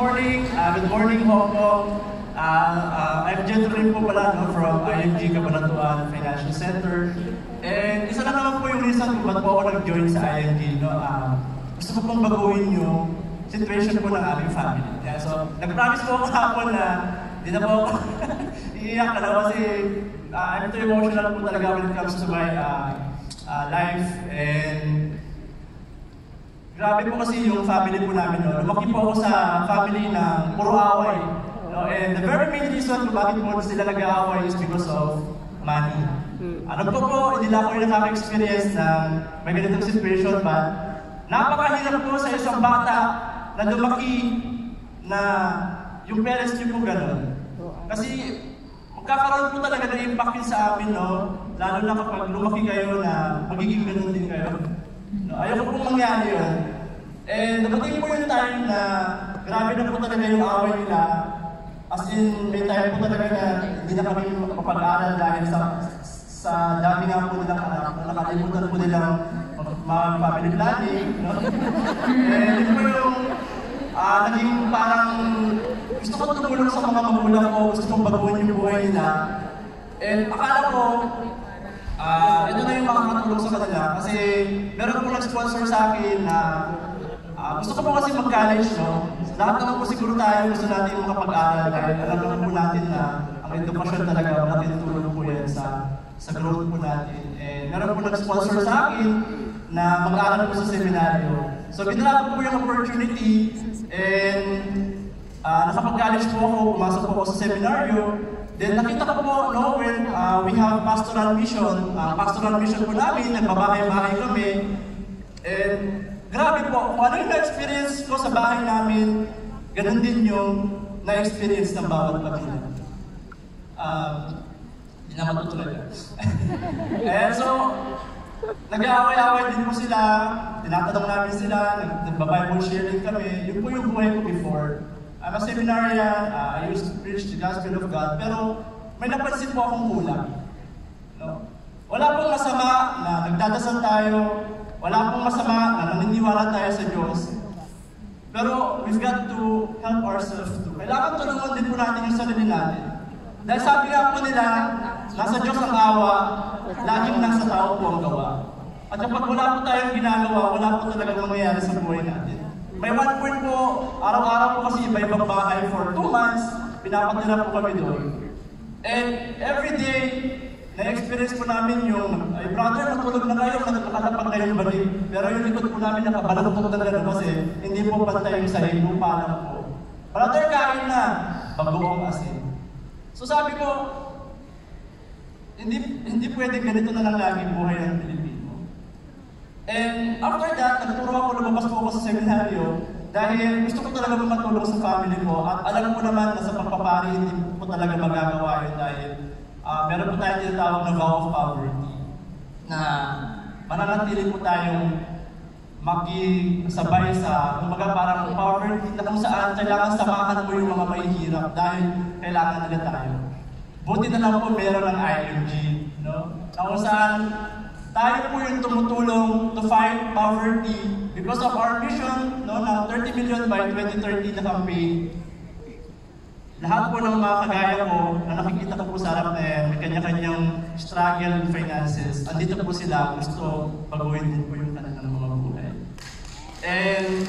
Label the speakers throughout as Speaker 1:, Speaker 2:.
Speaker 1: Good morning, Hong Kong. I'm Gentleman po pala no, from IMG Cabanatuan Financial Center. And isa na naman po yung reason kung ba't po ako nag-join sa IMG. No? Gusto ko pong baguhin yung situation po ng aming family. Yeah, so, nag-promise po ako hapon na di na po ako iiyak na kasi I'm too emotional po talaga when it comes to my life. And grabe po kasi yung family po namin. No? Lumaki po ako sa family na puro away. No? And the very main reason kung bakit po sila nag-aaway is because of money. Ano po, hindi lang ako yung nakaka-experience ng may ganitong situation, but napakahirap po sa isang bata na lumaki na yung parents niyo po gano'n. Kasi magkakaroon po talaga ng impact yun sa amin, no? Lalo na kapag lumaki kayo na magiging gano'n din kayo. No, ayoko pong mangyari yun. And dapating po yung time na grabe na po talaga yung away nila. As in, may time po talaga na hindi na kami mapag-aaral dahil sa dami nga po nilang anak. Nakalimutan po nilang mag-family planning. No? And yun po yung naging parang gusto ko tumulong sa mga magulang ko, gusto kong baguhin yung buhay nila. And akala ko, ito na yung makakatulong sa kanila kasi meron po nag-sponsor sa akin na gusto ko po kasi mag-college, no? Lahat naman po siguro tayo gusto natin makapag-aral dahil alam po natin na ang edukasyon talaga malaking tulong po yan sa growth po natin. And meron po nag-sponsor sa akin na mag-aaral po sa seminaryo. So ginala ko po yung opportunity and nakapag-college po ako, pumasok po ako sa seminaryo. Then nakita ko po, no, when we have pastoral mission po namin, nagbabahay-bahay kami. And grabe po, kung ano yung na-experience ko sa bahay namin, ganun din yung na-experience ng bawat pamilya. Hindi na matutulad. And so, nag-aaway-aaway din po sila, tinatanong namin sila, nag-Bible sharing kami. Yun po yung buhay ko before. I'm a seminarian, I used to preach the gospel of God, pero may napansin po akong kulang. No? Wala pong masama na nagdadasal tayo, wala pong masama na naniniwala tayo sa Diyos. Pero we've got to help ourselves too. Kailangan tulungan din po natin yung sarili natin. Dahil sabi nga po nila, nasa Diyos ang awa, laging nasa tao po ang gawa. At kapag wala po tayong ginagawa, wala po talagang mangyayari sa buhay natin. May one point po, araw-araw po kasi iba-ibang bahay for 2 months, pinapatira po kami doon. And every day, na-experience po namin yung, ay brother, matulog na kayo, nakatapag kayo yung balik. Pero yung likod po namin nakabalakot na talaga kasi hindi po pantay yung sahig, lupa lang po. Brother, kain na, bagoong asin. So sabi ko, hindi pwede ganito na lang laging buhay ng Pilipino. And after that, nagturo ako, lumabas po ako sa seminaryo dahil gusto ko talaga matulong sa family ko at alam ko naman na sa pagpapari hindi ko talaga magagawa yun dahil meron po tayong tinatawag na vow of poverty na mananatili po tayong makisabay sa kumbaga parang poverty na kung saan kailangan samahan mo yung mga mahihirap dahil kailangan nila tayo. Buti na lang po meron ng IMG, no? Na kung saan tayo po yung tumutulong to fight poverty because of our mission, no, na 30 million by 2030 na campaign. Lahat po ng mga kagaya ko na nakikita ko po sa harap na yan, may kanya-kanyang struggle in finances. Andito po sila, gusto baguhin din po yung kanilang mga buhay. And,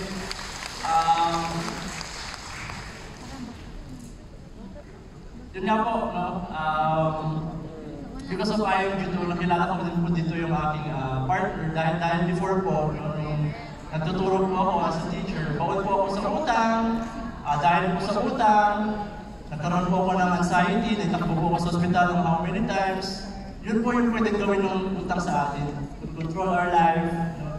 Speaker 1: yun nga po, no, because of IMG to, nakilala ko din po dito yung aking partner dahil before po, nung nagtuturo po ako as a teacher, bawal po ako sa utang, dahil po sa utang, nagkaroon po ako ng anxiety, nagtakbo po ako sa hospital ng how many times. Yun po yung pwedeng gawin ng utang sa atin. To control our life,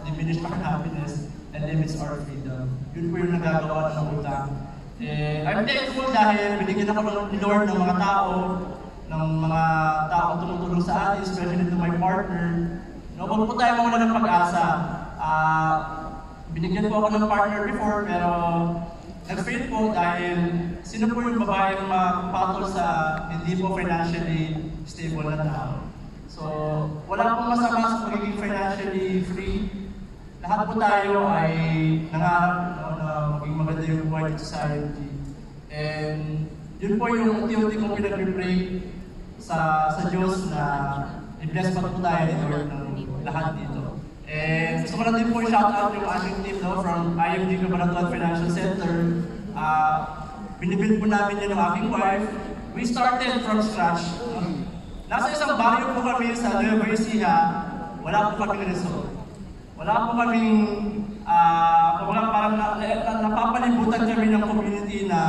Speaker 1: diminish our happiness, and limits our freedom. Yun po yung nagagawa ng utang. I'm thankful dahil binigyan ako ng Lord ng mga tao tumutulong sa atin, especially to my partner. No, huwag po tayo mawala ng pag-asa. Binigyan po ako ng partner before, pero nag-fail po dahil sino po yung babaeng mapatol sa hindi po financially stable na tao. So, wala pong masama sa pagiging financially free. Lahat po tayo ay nangarap na maging maging maganda yung buhay dito sa IMG. And yun po yung unti-unti kong pinag-pray sa Diyos na i-bless pa po tayo ni Lord ng lahat dito. And gusto ko na din po shout-out yung ating team from IMG Cabanatuan Financial Center. Binibuild po namin yun ng aking wife. We started from scratch. Nasa isang barrio po kami sa Nueva Ecija, wala po kaming resort. Wala po kaming, parang napapalibutan kami ng community na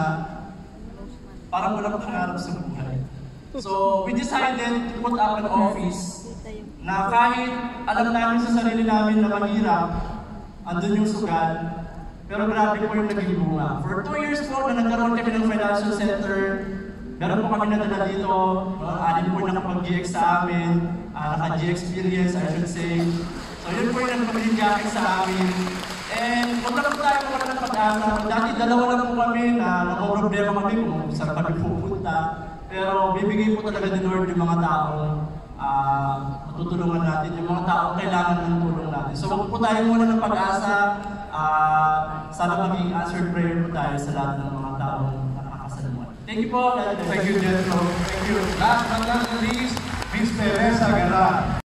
Speaker 1: parang walang pangarap sa buhay. So, we decided to put up an office na kahit alam namin sa sarili namin na mahirap, andun yung sugal, pero grabe po yung naging bunga. For 2 years po na nagkaroon kami ng financial center, meron po kami nadala dito, alin po nakapag-GX sa amin, naka-G-experience, I should say. So yun po yung nagpag-GX sa amin. And huwag na po tayo wala ng pag-asa. Dati dalawa lang po kami na problema kami kung saan kami pupunta. Pero bibigay po talaga ni Lord yung mga taong matutulungan natin, yung mga taong kailangan ng tulong natin. So huwag po tayo muna ng pag-asa. Sana maging answered prayer po tayo sa lahat ng mga taong nakakasaluhan. Thank you po.
Speaker 2: Thank you, Jethro. Thank you. Last but not least, Miss Teresa Garan.